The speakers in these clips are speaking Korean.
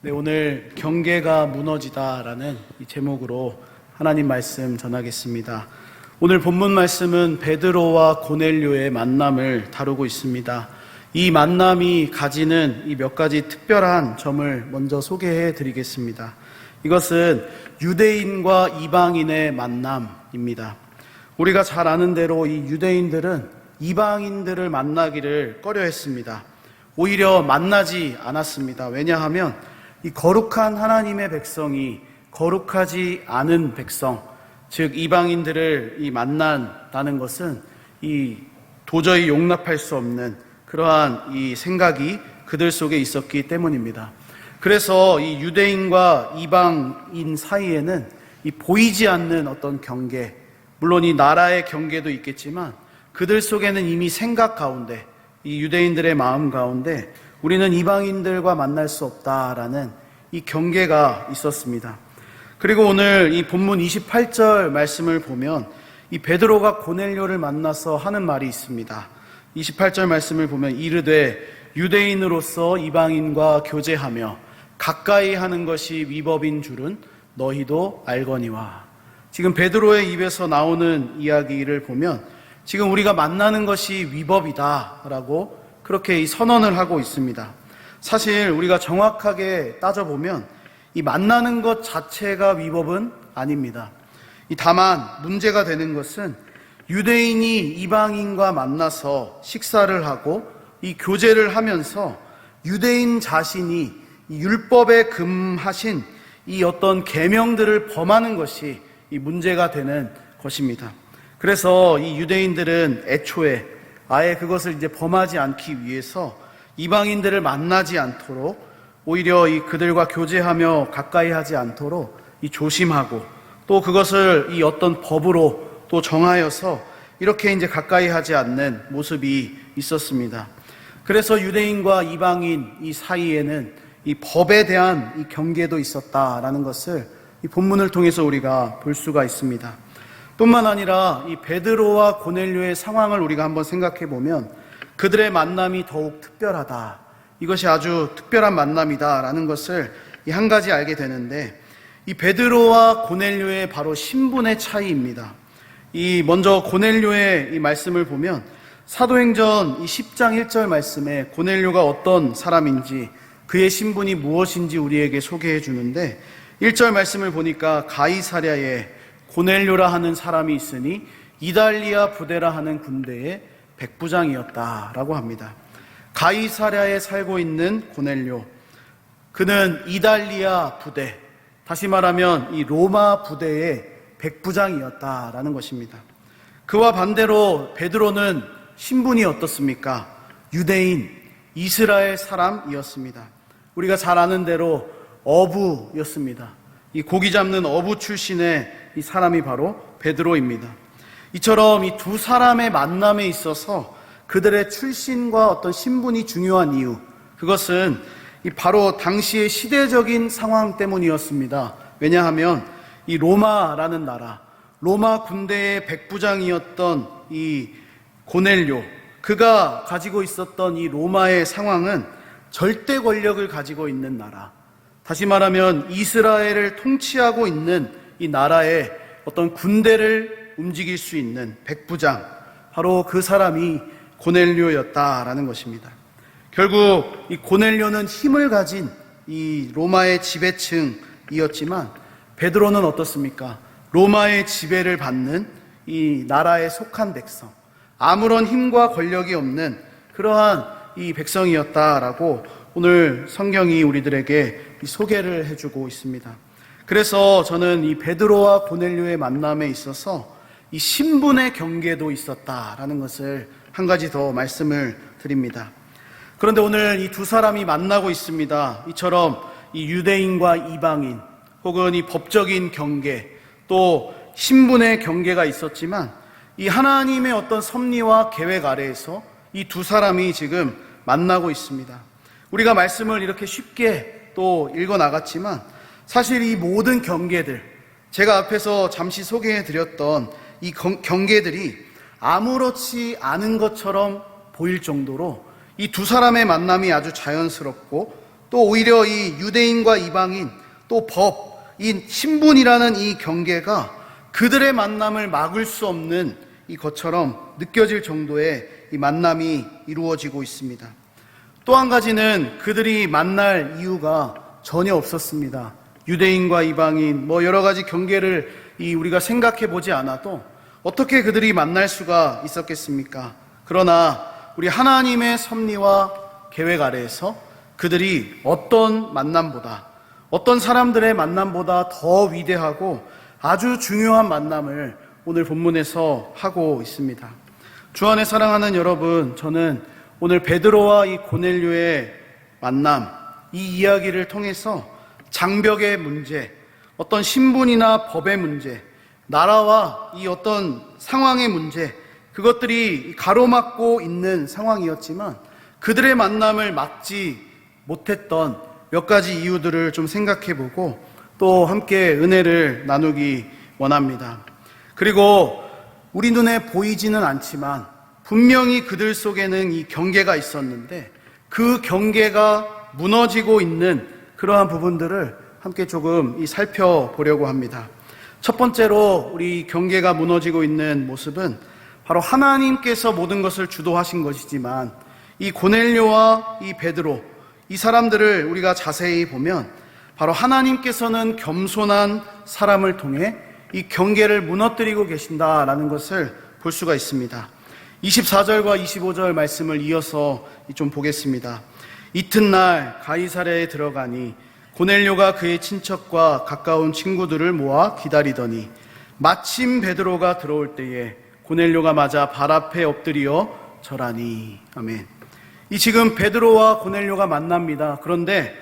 네, 오늘 경계가 무너지다라는 이 제목으로 하나님 말씀 전하겠습니다. 오늘 본문 말씀은 베드로와 고넬료의 만남을 다루고 있습니다. 이 만남이 가지는 이 몇 가지 특별한 점을 먼저 소개해 드리겠습니다. 이것은 유대인과 이방인의 만남입니다. 우리가 잘 아는 대로 이 유대인들은 이방인들을 만나기를 꺼려했습니다. 오히려 만나지 않았습니다. 왜냐하면 이 거룩한 하나님의 백성이 거룩하지 않은 백성, 즉 이방인들을 만난다는 것은 도저히 용납할 수 없는 그러한 이 생각이 그들 속에 있었기 때문입니다. 그래서 이 유대인과 이방인 사이에는 이 보이지 않는 어떤 경계, 물론 이 나라의 경계도 있겠지만 그들 속에는 이미 생각 가운데, 이 유대인들의 마음 가운데 우리는 이방인들과 만날 수 없다라는 이 경계가 있었습니다. 그리고 오늘 이 본문 28절 말씀을 보면 이 베드로가 고넬료를 만나서 하는 말이 있습니다. 28절 말씀을 보면 이르되 유대인으로서 이방인과 교제하며 가까이 하는 것이 위법인 줄은 너희도 알거니와. 지금 베드로의 입에서 나오는 이야기를 보면 지금 우리가 만나는 것이 위법이다라고 그렇게 선언을 하고 있습니다. 사실 우리가 정확하게 따져보면 이 만나는 것 자체가 위법은 아닙니다. 다만 문제가 되는 것은 유대인이 이방인과 만나서 식사를 하고 이 교제를 하면서 유대인 자신이 이 율법에 금하신 이 어떤 계명들을 범하는 것이 이 문제가 되는 것입니다. 그래서 이 유대인들은 애초에 아예 그것을 범하지 않기 위해서 이방인들을 만나지 않도록 오히려 그들과 교제하며 가까이 하지 않도록 조심하고 또 그것을 어떤 법으로 또 정하여서 이렇게 가까이 하지 않는 모습이 있었습니다. 그래서 유대인과 이방인 이 사이에는 이 법에 대한 이 경계도 있었다라는 것을 이 본문을 통해서 우리가 볼 수가 있습니다. 뿐만 아니라 이 베드로와 고넬료의 상황을 우리가 한번 생각해 보면 그들의 만남이 더욱 특별하다. 이것이 아주 특별한 만남이다라는 것을 한 가지 알게 되는데 이 베드로와 고넬료의 바로 신분의 차이입니다. 먼저 고넬료의 이 말씀을 보면 사도행전 10장 1절 말씀에 고넬료가 어떤 사람인지 그의 신분이 무엇인지 우리에게 소개해 주는데 1절 말씀을 보니까 가이사랴에 고넬료라 하는 사람이 있으니 이달리아 부대라 하는 군대의 백부장이었다라고 합니다. 가이사랴에 살고 있는 고넬료, 그는 이달리아 부대, 다시 말하면 이 로마 부대의 백부장이었다라는 것입니다. 그와 반대로 베드로는 신분이 어떻습니까? 유대인, 이스라엘 사람이었습니다. 우리가 잘 아는 대로 어부였습니다. 이 고기 잡는 어부 출신의 이 사람이 바로 베드로입니다. 이처럼 이 두 사람의 만남에 있어서 그들의 출신과 어떤 신분이 중요한 이유, 그것은 바로 당시의 시대적인 상황 때문이었습니다. 왜냐하면 이 로마라는 나라, 로마 군대의 백부장이었던 이 고넬료, 그가 가지고 있었던 이 로마의 상황은 절대 권력을 가지고 있는 나라, 다시 말하면 이스라엘을 통치하고 있는 이 나라의 어떤 군대를 움직일 수 있는 백부장, 바로 그 사람이 고넬료였다라는 것입니다. 결국 이 고넬료는 힘을 가진 이 로마의 지배층이었지만 베드로는 어떻습니까? 로마의 지배를 받는 이 나라에 속한 백성, 아무런 힘과 권력이 없는 그러한 이 백성이었다라고 오늘 성경이 우리들에게 소개를 해주고 있습니다. 그래서 저는 이 베드로와 고넬료의 만남에 있어서 이 신분의 경계도 있었다라는 것을 한 가지 더 말씀을 드립니다. 그런데 오늘 이 두 사람이 만나고 있습니다. 이처럼 이 유대인과 이방인 혹은 이 법적인 경계 또 신분의 경계가 있었지만 이 하나님의 어떤 섭리와 계획 아래에서 이 두 사람이 지금 만나고 있습니다. 우리가 말씀을 이렇게 쉽게 또 읽어 나갔지만 사실 이 모든 경계들, 제가 앞에서 잠시 소개해 드렸던 이 경계들이 아무렇지 않은 것처럼 보일 정도로 이 두 사람의 만남이 아주 자연스럽고 또 오히려 이 유대인과 이방인, 또 법, 이 신분이라는 이 경계가 그들의 만남을 막을 수 없는 이 것처럼 느껴질 정도의 이 만남이 이루어지고 있습니다. 또 한 가지는 그들이 만날 이유가 전혀 없었습니다. 유대인과 이방인, 여러 가지 경계를 우리가 생각해 보지 않아도 어떻게 그들이 만날 수가 있었겠습니까? 그러나 우리 하나님의 섭리와 계획 아래에서 그들이 어떤 만남보다, 어떤 사람들의 만남보다 더 위대하고 아주 중요한 만남을 오늘 본문에서 하고 있습니다. 주 안에 사랑하는 여러분, 저는 오늘 베드로와 이 고넬료의 만남, 이 이야기를 통해서 장벽의 문제, 어떤 신분이나 법의 문제, 나라와 이 어떤 상황의 문제, 그것들이 가로막고 있는 상황이었지만 그들의 만남을 막지 못했던 몇 가지 이유들을 좀 생각해 보고 또 함께 은혜를 나누기 원합니다. 그리고 우리 눈에 보이지는 않지만 분명히 그들 속에는 이 경계가 있었는데 그 경계가 무너지고 있는 그러한 부분들을 함께 조금 살펴보려고 합니다. 첫 번째로 우리 경계가 무너지고 있는 모습은 바로 하나님께서 모든 것을 주도하신 것이지만 이 고넬료와 이 베드로, 이 사람들을 우리가 자세히 보면 바로 하나님께서는 겸손한 사람을 통해 이 경계를 무너뜨리고 계신다라는 것을 볼 수가 있습니다. 24절과 25절 말씀을 이어서 좀 보겠습니다. 이튿날 가이사랴에 들어가니 고넬료가 그의 친척과 가까운 친구들을 모아 기다리더니 마침 베드로가 들어올 때에 고넬료가 맞아 발 앞에 엎드려 절하니. 아멘. 이 지금 베드로와 고넬료가 만납니다. 그런데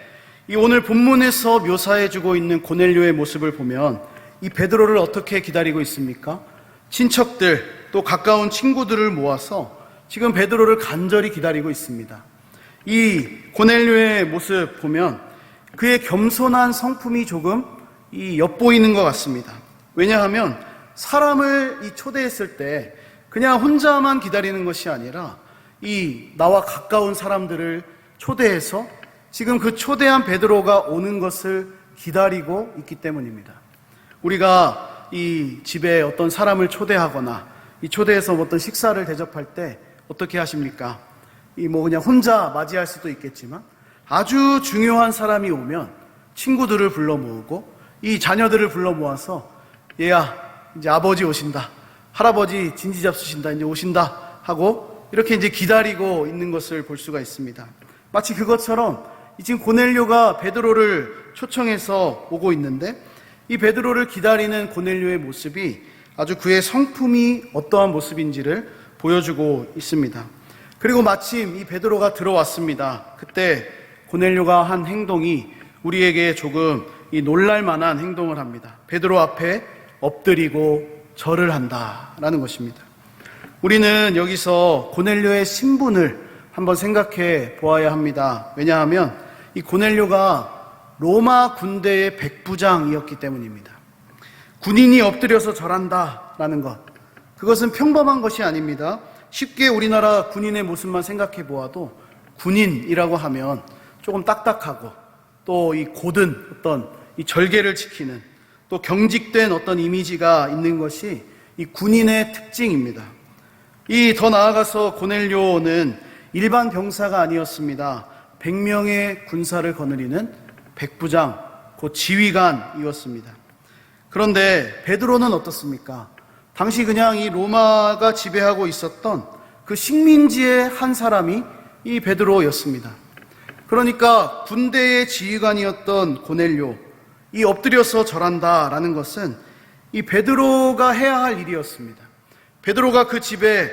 이 오늘 본문에서 묘사해주고 있는 고넬료의 모습을 보면 이 베드로를 어떻게 기다리고 있습니까? 친척들 또 가까운 친구들을 모아서 지금 베드로를 간절히 기다리고 있습니다. 이 고넬료의 모습 보면 그의 겸손한 성품이 조금 엿보이는 것 같습니다. 왜냐하면 사람을 초대했을 때 그냥 혼자만 기다리는 것이 아니라 나와 가까운 사람들을 초대해서 지금 그 초대한 베드로가 오는 것을 기다리고 있기 때문입니다. 우리가 이 집에 어떤 사람을 초대하거나 이 초대해서 어떤 식사를 대접할 때 어떻게 하십니까? 그냥 혼자 맞이할 수도 있겠지만 아주 중요한 사람이 오면 친구들을 불러 모으고 이 자녀들을 불러 모아서 얘야 이제 아버지 오신다, 할아버지 진지 잡수신다, 이제 오신다 하고 이렇게 이제 기다리고 있는 것을 볼 수가 있습니다. 마치 그것처럼 지금 고넬료가 베드로를 초청해서 오고 있는데 이 베드로를 기다리는 고넬료의 모습이 아주 그의 성품이 어떠한 모습인지를 보여주고 있습니다. 그리고 마침 이 베드로가 들어왔습니다. 그때 고넬료가 한 행동이 우리에게 조금 놀랄만한 행동을 합니다. 베드로 앞에 엎드리고 절을 한다라는 것입니다. 우리는 여기서 고넬료의 신분을 한번 생각해 보아야 합니다. 왜냐하면 이 고넬료가 로마 군대의 백부장이었기 때문입니다. 군인이 엎드려서 절한다라는 것, 그것은 평범한 것이 아닙니다. 쉽게 우리나라 군인의 모습만 생각해 보아도 군인이라고 하면 조금 딱딱하고 또 고든 어떤 절개를 지키는 또 경직된 어떤 이미지가 있는 것이 이 군인의 특징입니다. 더 나아가서 고넬료는 일반 병사가 아니었습니다. 100명의 군사를 거느리는 백부장, 곧 지휘관이었습니다. 그런데 베드로는 어떻습니까? 당시 그냥 이 로마가 지배하고 있었던 그 식민지의 한 사람이 이 베드로였습니다. 그러니까 군대의 지휘관이었던 고넬료, 이 엎드려서 절한다라는 것은 이 베드로가 해야 할 일이었습니다. 베드로가 그 집에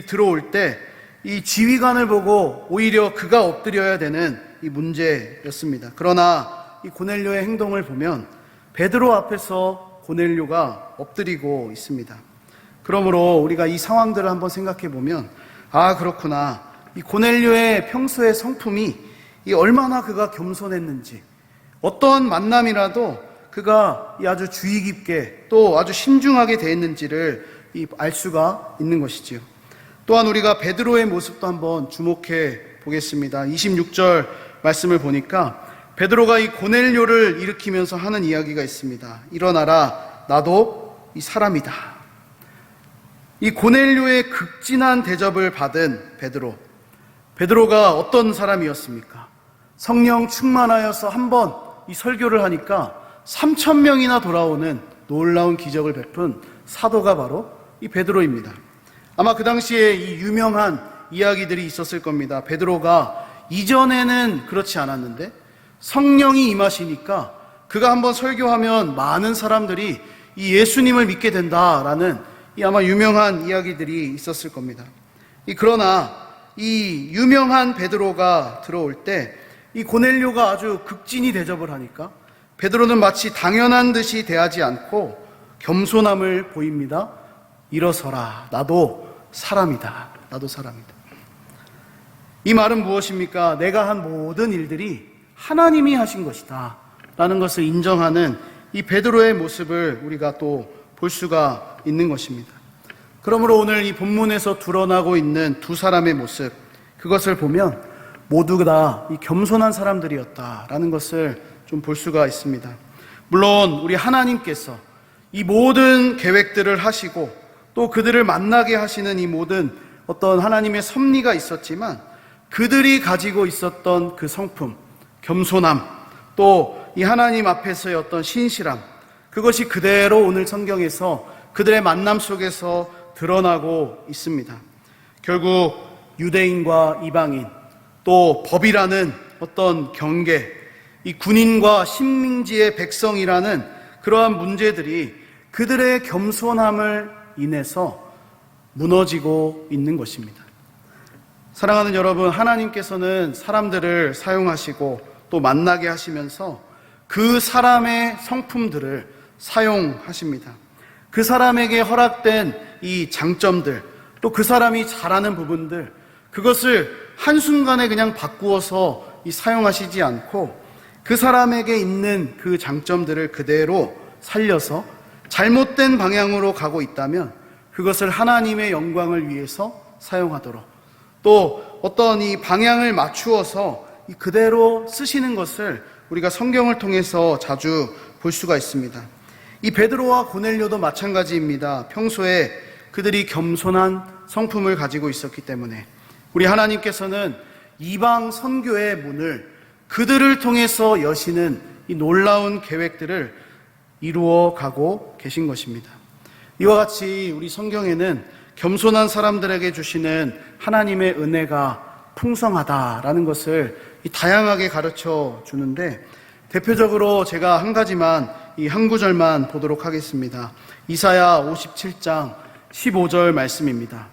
들어올 때 이 지휘관을 보고 오히려 그가 엎드려야 되는 이 문제였습니다. 그러나 이 고넬료의 행동을 보면 베드로 앞에서 고넬료가 엎드리고 있습니다. 그러므로 우리가 이 상황들을 한번 생각해 보면 그렇구나. 이 고넬료의 평소의 성품이 얼마나 그가 겸손했는지, 어떤 만남이라도 그가 아주 주의 깊게 또 아주 신중하게 대했는지를 알 수가 있는 것이지요. 또한 우리가 베드로의 모습도 한번 주목해 보겠습니다. 26절 말씀을 보니까 베드로가 이 고넬료를 일으키면서 하는 이야기가 있습니다. 일어나라, 나도 이 사람이다. 이 고넬료의 극진한 대접을 받은 베드로가 어떤 사람이었습니까? 성령 충만하여서 한번 이 설교를 하니까 3,000명이나 돌아오는 놀라운 기적을 베푼 사도가 바로 이 베드로입니다. 아마 그 당시에 이 유명한 이야기들이 있었을 겁니다. 베드로가 이전에는 그렇지 않았는데 성령이 임하시니까 그가 한번 설교하면 많은 사람들이 이 예수님을 믿게 된다라는 이 아마 유명한 이야기들이 있었을 겁니다. 그러나 이 유명한 베드로가 들어올 때 이 고넬료가 아주 극진히 대접을 하니까 베드로는 마치 당연한 듯이 대하지 않고 겸손함을 보입니다. 일어서라, 나도 사람이다. 나도 사람이다. 이 말은 무엇입니까? 내가 한 모든 일들이 하나님이 하신 것이다 라는 것을 인정하는 이 베드로의 모습을 우리가 또 볼 수가 있는 것입니다. 그러므로 오늘 이 본문에서 드러나고 있는 두 사람의 모습, 그것을 보면 모두 다 이 겸손한 사람들이었다라는 것을 좀 볼 수가 있습니다. 물론 우리 하나님께서 이 모든 계획들을 하시고 또 그들을 만나게 하시는 이 모든 어떤 하나님의 섭리가 있었지만 그들이 가지고 있었던 그 성품, 겸손함, 또 이 하나님 앞에서의 어떤 신실함, 그것이 그대로 오늘 성경에서 그들의 만남 속에서 드러나고 있습니다. 결국 유대인과 이방인, 또 법이라는 어떤 경계, 이 군인과 식민지의 백성이라는 그러한 문제들이 그들의 겸손함을 인해서 무너지고 있는 것입니다. 사랑하는 여러분, 하나님께서는 사람들을 사용하시고 또 만나게 하시면서 그 사람의 성품들을 사용하십니다. 그 사람에게 허락된 이 장점들, 또 그 사람이 잘하는 부분들, 그것을 한순간에 그냥 바꾸어서 사용하시지 않고 그 사람에게 있는 그 장점들을 그대로 살려서 잘못된 방향으로 가고 있다면 그것을 하나님의 영광을 위해서 사용하도록, 또 어떤 이 방향을 맞추어서 그대로 쓰시는 것을 우리가 성경을 통해서 자주 볼 수가 있습니다. 이 베드로와 고넬료도 마찬가지입니다. 평소에 그들이 겸손한 성품을 가지고 있었기 때문에 우리 하나님께서는 이방 선교의 문을 그들을 통해서 여시는 이 놀라운 계획들을 이루어 가고 계신 것입니다. 이와 같이 우리 성경에는 겸손한 사람들에게 주시는 하나님의 은혜가 풍성하다라는 것을 다양하게 가르쳐 주는데, 대표적으로 제가 한 가지만 이 한 구절만 보도록 하겠습니다. 이사야 57장 15절 말씀입니다.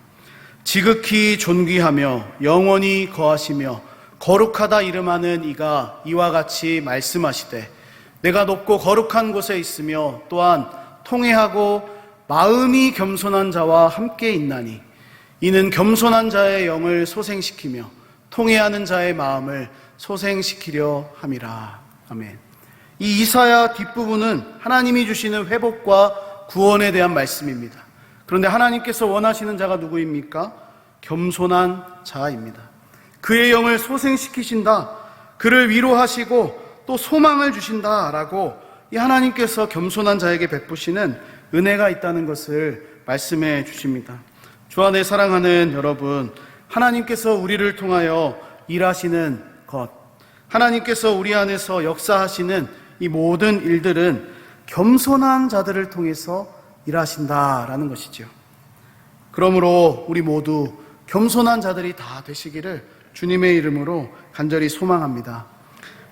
지극히 존귀하며 영원히 거하시며 거룩하다 이름하는 이가 이와 같이 말씀하시되, 내가 높고 거룩한 곳에 있으며 또한 통회하고 마음이 겸손한 자와 함께 있나니 이는 겸손한 자의 영을 소생시키며 통회하는 자의 마음을 소생시키려 함이라. 아멘. 이 이사야 뒷부분은 하나님이 주시는 회복과 구원에 대한 말씀입니다. 그런데 하나님께서 원하시는 자가 누구입니까? 겸손한 자입니다. 그의 영을 소생시키신다, 그를 위로하시고 또 소망을 주신다라고 이 하나님께서 겸손한 자에게 베푸시는 은혜가 있다는 것을 말씀해 주십니다. 주 안에 사랑하는 여러분, 하나님께서 우리를 통하여 일하시는 것, 하나님께서 우리 안에서 역사하시는 이 모든 일들은 겸손한 자들을 통해서 일하신다라는 것이죠. 그러므로 우리 모두 겸손한 자들이 다 되시기를 주님의 이름으로 간절히 소망합니다.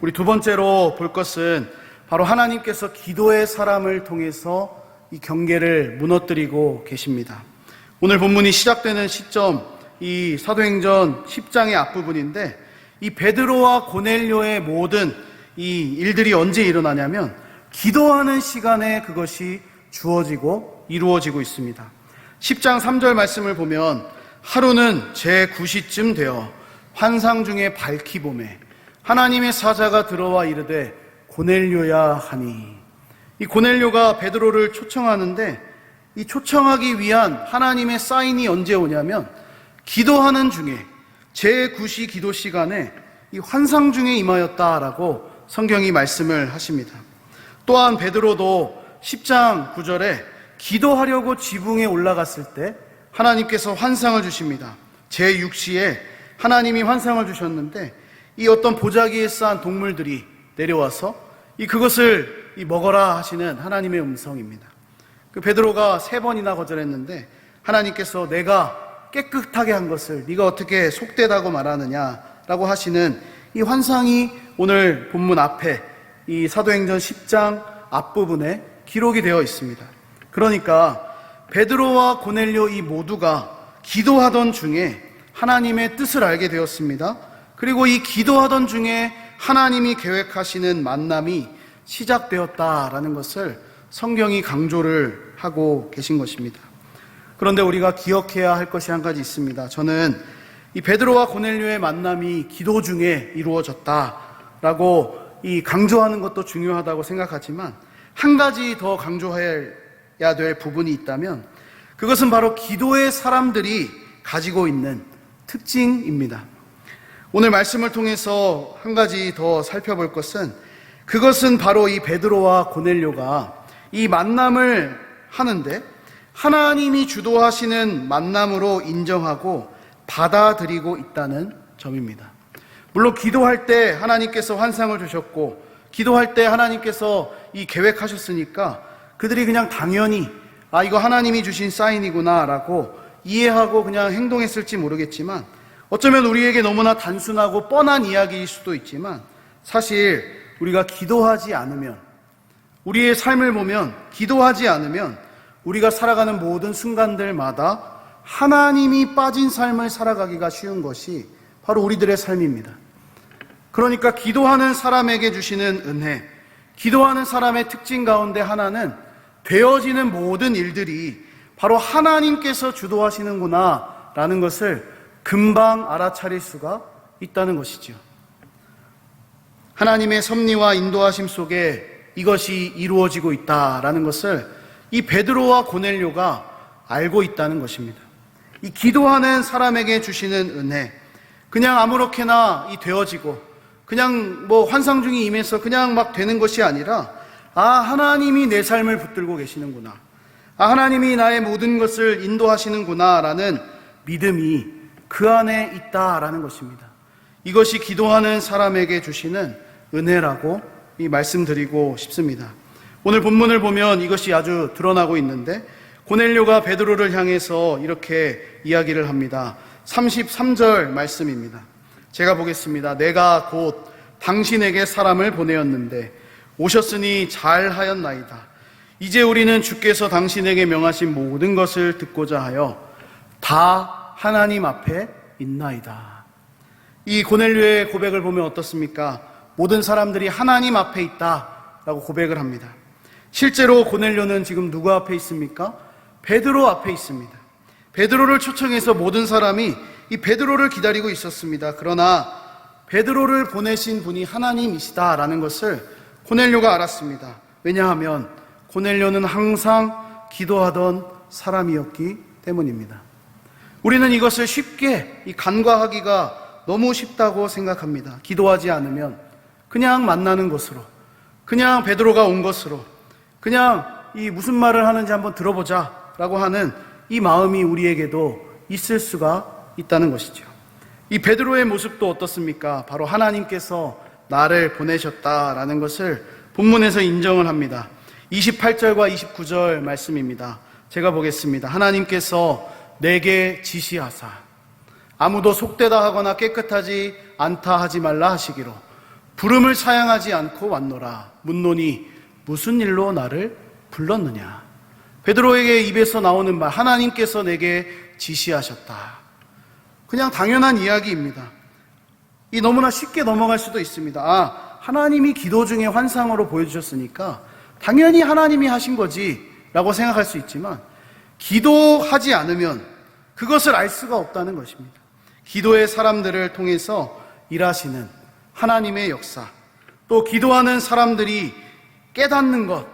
우리 두 번째로 볼 것은 바로 하나님께서 기도의 사람을 통해서 이 경계를 무너뜨리고 계십니다. 오늘 본문이 시작되는 시점, 이 사도행전 10장의 앞부분인데, 이 베드로와 고넬료의 모든 이 일들이 언제 일어나냐면 기도하는 시간에 그것이 주어지고 이루어지고 있습니다. 10장 3절 말씀을 보면, 하루는 제9시쯤 되어 환상 중에 밝히 보매 하나님의 사자가 들어와 이르되 고넬료야 하니, 이 고넬료가 베드로를 초청하는데 이 초청하기 위한 하나님의 사인이 언제 오냐면 기도하는 중에 제9시 기도 시간에 이 환상 중에 임하였다라고 성경이 말씀을 하십니다. 또한 베드로도 10장 9절에 기도하려고 지붕에 올라갔을 때 하나님께서 환상을 주십니다. 제6시에 하나님이 환상을 주셨는데 이 어떤 보자기에 쌓은 동물들이 내려와서 그것을 먹어라 하시는 하나님의 음성입니다. 베드로가 3번이나 거절했는데 하나님께서 내가 깨끗하게 한 것을 네가 어떻게 속되다고 말하느냐라고 하시는 이 환상이 오늘 본문 앞에 이 사도행전 10장 앞부분에 기록이 되어 있습니다. 그러니까 베드로와 고넬료 이 모두가 기도하던 중에 하나님의 뜻을 알게 되었습니다. 그리고 이 기도하던 중에 하나님이 계획하시는 만남이 시작되었다라는 것을 성경이 강조를 하고 계신 것입니다. 그런데 우리가 기억해야 할 것이 한 가지 있습니다. 저는 이 베드로와 고넬료의 만남이 기도 중에 이루어졌다라고 강조하는 것도 중요하다고 생각하지만 한 가지 더 강조해야 될 부분이 있다면 그것은 바로 기도의 사람들이 가지고 있는 특징입니다. 오늘 말씀을 통해서 한 가지 더 살펴볼 것은 그것은 바로 이 베드로와 고넬료가 이 만남을 하는데 하나님이 주도하시는 만남으로 인정하고 받아들이고 있다는 점입니다. 물론 기도할 때 하나님께서 환상을 주셨고 기도할 때 하나님께서 계획하셨으니까 그들이 그냥 당연히 이거 하나님이 주신 사인이구나 라고 이해하고 그냥 행동했을지 모르겠지만 어쩌면 우리에게 너무나 단순하고 뻔한 이야기일 수도 있지만 사실 우리가 기도하지 않으면 우리의 삶을 보면 기도하지 않으면 우리가 살아가는 모든 순간들마다 하나님이 빠진 삶을 살아가기가 쉬운 것이 바로 우리들의 삶입니다. 그러니까 기도하는 사람에게 주시는 은혜, 기도하는 사람의 특징 가운데 하나는 되어지는 모든 일들이 바로 하나님께서 주도하시는구나 라는 것을 금방 알아차릴 수가 있다는 것이죠. 하나님의 섭리와 인도하심 속에 이것이 이루어지고 있다라는 것을 이 베드로와 고넬료가 알고 있다는 것입니다. 이 기도하는 사람에게 주시는 은혜, 그냥 아무렇게나 되어지고 그냥 환상 중에 임해서 그냥 막 되는 것이 아니라 하나님이 내 삶을 붙들고 계시는구나, 하나님이 나의 모든 것을 인도하시는구나 라는 믿음이 그 안에 있다라는 것입니다. 이것이 기도하는 사람에게 주시는 은혜라고 말씀드리고 싶습니다. 오늘 본문을 보면 이것이 아주 드러나고 있는데 고넬료가 베드로를 향해서 이렇게 이야기를 합니다. 33절 말씀입니다. 제가 보겠습니다. 내가 곧 당신에게 사람을 보내었는데 오셨으니 잘하였나이다. 이제 우리는 주께서 당신에게 명하신 모든 것을 듣고자 하여 다 하나님 앞에 있나이다. 이 고넬료의 고백을 보면 어떻습니까? 모든 사람들이 하나님 앞에 있다라고 고백을 합니다. 실제로 고넬료는 지금 누구 앞에 있습니까? 베드로 앞에 있습니다. 베드로를 초청해서 모든 사람이 이 베드로를 기다리고 있었습니다. 그러나 베드로를 보내신 분이 하나님이시다라는 것을 고넬료가 알았습니다. 왜냐하면 고넬료는 항상 기도하던 사람이었기 때문입니다. 우리는 이것을 쉽게 간과하기가 너무 쉽다고 생각합니다. 기도하지 않으면 그냥 만나는 것으로, 그냥 베드로가 온 것으로, 그냥 무슨 말을 하는지 한번 들어보자 라고 하는 이 마음이 우리에게도 있을 수가 있다는 것이죠. 이 베드로의 모습도 어떻습니까? 바로 하나님께서 나를 보내셨다라는 것을 본문에서 인정을 합니다. 28절과 29절 말씀입니다. 제가 보겠습니다. 하나님께서 내게 지시하사 아무도 속되다 하거나 깨끗하지 않다 하지 말라 하시기로 부름을 사양하지 않고 왔노라. 묻노니 무슨 일로 나를 불렀느냐. 베드로에게 입에서 나오는 말, 하나님께서 내게 지시하셨다. 그냥 당연한 이야기입니다. 너무나 쉽게 넘어갈 수도 있습니다. 하나님이 기도 중에 환상으로 보여주셨으니까 당연히 하나님이 하신 거지 라고 생각할 수 있지만 기도하지 않으면 그것을 알 수가 없다는 것입니다. 기도의 사람들을 통해서 일하시는 하나님의 역사, 또 기도하는 사람들이 깨닫는 것,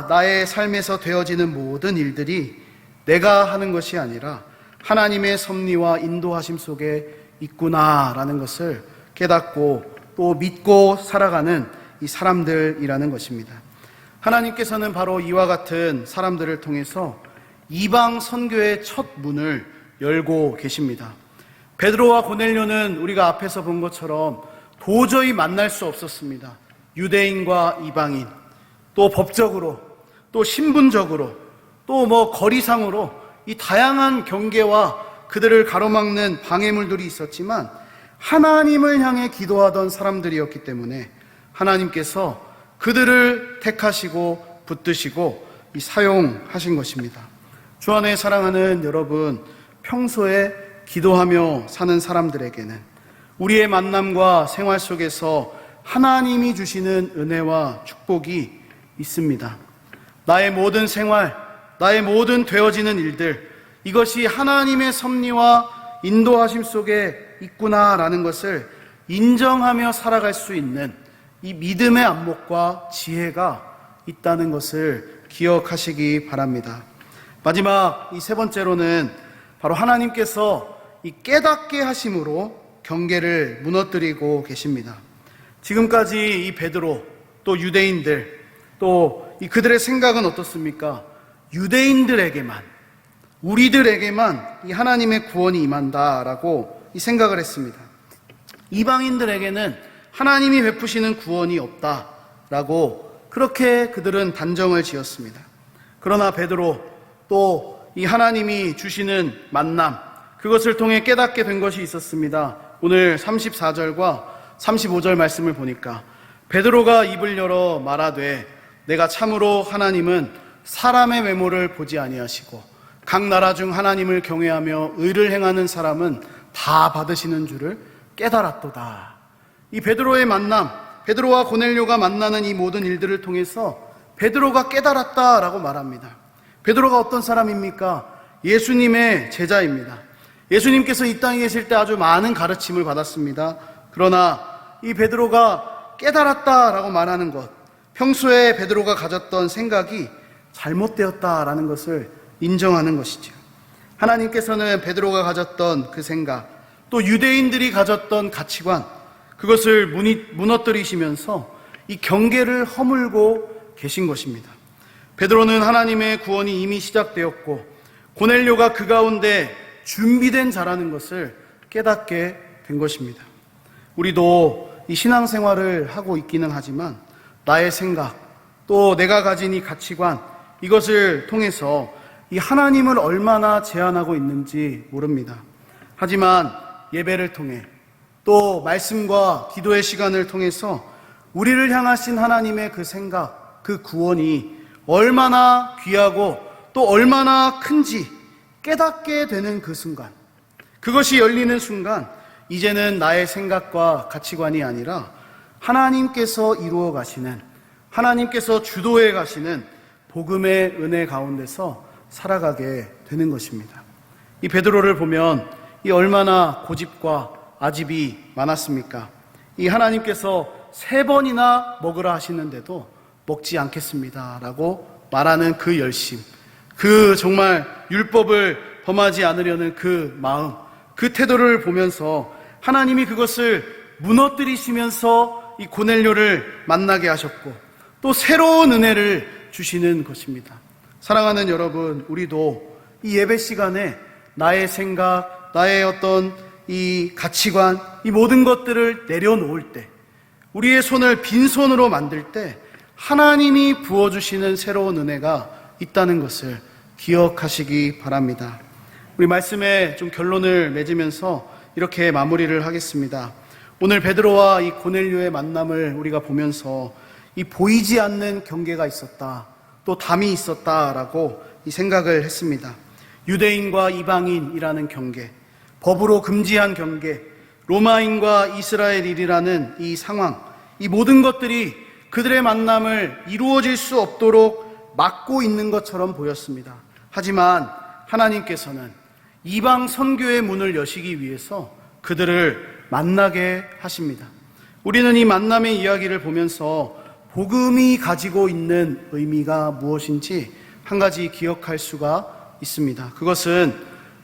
나의 삶에서 되어지는 모든 일들이 내가 하는 것이 아니라 하나님의 섭리와 인도하심 속에 있구나라는 것을 깨닫고 또 믿고 살아가는 이 사람들이라는 것입니다. 하나님께서는 바로 이와 같은 사람들을 통해서 이방 선교의 첫 문을 열고 계십니다. 베드로와 고넬료는 우리가 앞에서 본 것처럼 도저히 만날 수 없었습니다. 유대인과 이방인, 또 법적으로, 또 신분적으로, 또 거리상으로 이 다양한 경계와 그들을 가로막는 방해물들이 있었지만 하나님을 향해 기도하던 사람들이었기 때문에 하나님께서 그들을 택하시고 붙드시고 사용하신 것입니다. 주 안에 사랑하는 여러분, 평소에 기도하며 사는 사람들에게는 우리의 만남과 생활 속에서 하나님이 주시는 은혜와 축복이 있습니다. 나의 모든 생활, 나의 모든 되어지는 일들, 이것이 하나님의 섭리와 인도하심 속에 있구나라는 것을 인정하며 살아갈 수 있는 이 믿음의 안목과 지혜가 있다는 것을 기억하시기 바랍니다. 마지막 이 세 번째로는 바로 하나님께서 이 깨닫게 하심으로 경계를 무너뜨리고 계십니다. 지금까지 이 베드로, 또 유대인들, 또 이 그들의 생각은 어떻습니까? 유대인들에게만, 우리들에게만 이 하나님의 구원이 임한다라고 이 생각을 했습니다. 이방인들에게는 하나님이 베푸시는 구원이 없다라고 그렇게 그들은 단정을 지었습니다. 그러나 베드로, 또 이 하나님이 주시는 만남, 그것을 통해 깨닫게 된 것이 있었습니다. 오늘 34절과 35절 말씀을 보니까 베드로가 입을 열어 말하되 내가 참으로 하나님은 사람의 외모를 보지 아니하시고 각 나라 중 하나님을 경외하며 의를 행하는 사람은 다 받으시는 줄을 깨달았도다. 이 베드로의 만남, 베드로와 고넬료가 만나는 이 모든 일들을 통해서 베드로가 깨달았다라고 말합니다. 베드로가 어떤 사람입니까? 예수님의 제자입니다. 예수님께서 이 땅에 계실 때 아주 많은 가르침을 받았습니다. 그러나 이 베드로가 깨달았다라고 말하는 것, 평소에 베드로가 가졌던 생각이 잘못되었다라는 것을 인정하는 것이죠. 하나님께서는 베드로가 가졌던 그 생각, 또 유대인들이 가졌던 가치관, 그것을 무너뜨리시면서 이 경계를 허물고 계신 것입니다. 베드로는 하나님의 구원이 이미 시작되었고 고넬료가 그 가운데 준비된 자라는 것을 깨닫게 된 것입니다. 우리도 이 신앙생활을 하고 있기는 하지만 나의 생각, 또 내가 가진 이 가치관, 이것을 통해서 이 하나님을 얼마나 제한하고 있는지 모릅니다. 하지만 예배를 통해 또 말씀과 기도의 시간을 통해서 우리를 향하신 하나님의 그 생각, 그 구원이 얼마나 귀하고 또 얼마나 큰지 깨닫게 되는 그 순간, 그것이 열리는 순간 이제는 나의 생각과 가치관이 아니라 하나님께서 이루어 가시는, 하나님께서 주도해 가시는 복음의 은혜 가운데서 살아가게 되는 것입니다. 이 베드로를 보면 이 얼마나 고집과 아집이 많았습니까? 이 하나님께서 3번이나 먹으라 하시는데도 먹지 않겠습니다 라고 말하는 그 열심, 그 정말 율법을 범하지 않으려는 그 마음, 그 태도를 보면서 하나님이 그것을 무너뜨리시면서 이 고넬료를 만나게 하셨고 또 새로운 은혜를 주시는 것입니다. 사랑하는 여러분, 우리도 이 예배 시간에 나의 생각, 나의 어떤 이 가치관, 이 모든 것들을 내려놓을 때, 우리의 손을 빈손으로 만들 때 하나님이 부어주시는 새로운 은혜가 있다는 것을 기억하시기 바랍니다. 우리 말씀에 좀 결론을 맺으면서 이렇게 마무리를 하겠습니다. 오늘 베드로와 이 고넬료의 만남을 우리가 보면서 이 보이지 않는 경계가 있었다, 또 담이 있었다라고 이 생각을 했습니다. 유대인과 이방인이라는 경계, 법으로 금지한 경계, 로마인과 이스라엘인이라는 이 상황, 이 모든 것들이 그들의 만남을 이루어질 수 없도록 막고 있는 것처럼 보였습니다. 하지만 하나님께서는 이방 선교의 문을 여시기 위해서 그들을 만나게 하십니다. 우리는 이 만남의 이야기를 보면서 복음이 가지고 있는 의미가 무엇인지 한 가지 기억할 수가 있습니다. 그것은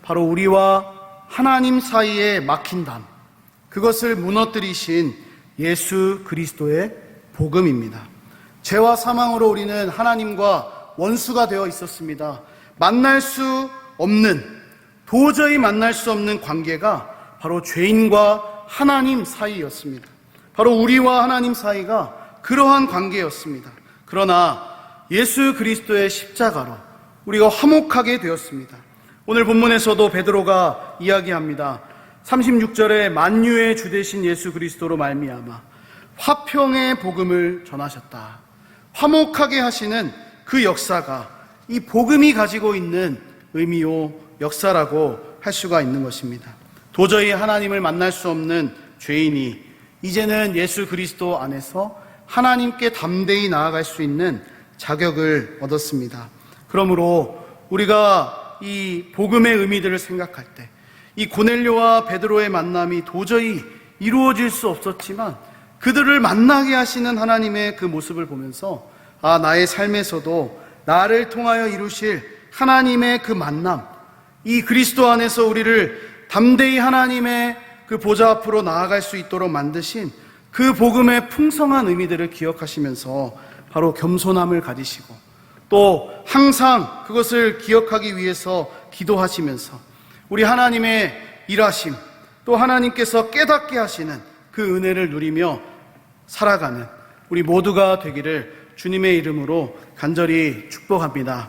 바로 우리와 하나님 사이에 막힌 담, 그것을 무너뜨리신 예수 그리스도의 복음입니다. 죄와 사망으로 우리는 하나님과 원수가 되어 있었습니다. 도저히 만날 수 없는 관계가 바로 죄인과 하나님 사이였습니다. 바로 우리와 하나님 사이가 그러한 관계였습니다. 그러나 예수 그리스도의 십자가로 우리가 화목하게 되었습니다. 오늘 본문에서도 베드로가 이야기합니다. 36절에 만유의 주 되신 예수 그리스도로 말미암아 화평의 복음을 전하셨다. 화목하게 하시는 그 역사가 이 복음이 가지고 있는 의미요 역사라고 할 수가 있는 것입니다. 도저히 하나님을 만날 수 없는 죄인이 이제는 예수 그리스도 안에서 하나님께 담대히 나아갈 수 있는 자격을 얻었습니다. 그러므로 우리가 이 복음의 의미들을 생각할 때 이 고넬료와 베드로의 만남이 도저히 이루어질 수 없었지만 그들을 만나게 하시는 하나님의 그 모습을 보면서 나의 삶에서도 나를 통하여 이루실 하나님의 그 만남, 이 그리스도 안에서 우리를 담대히 하나님의 그 보좌 앞으로 나아갈 수 있도록 만드신 그 복음의 풍성한 의미들을 기억하시면서 바로 겸손함을 가지시고 또 항상 그것을 기억하기 위해서 기도하시면서 우리 하나님의 일하심, 또 하나님께서 깨닫게 하시는 그 은혜를 누리며 살아가는 우리 모두가 되기를 주님의 이름으로 간절히 축복합니다.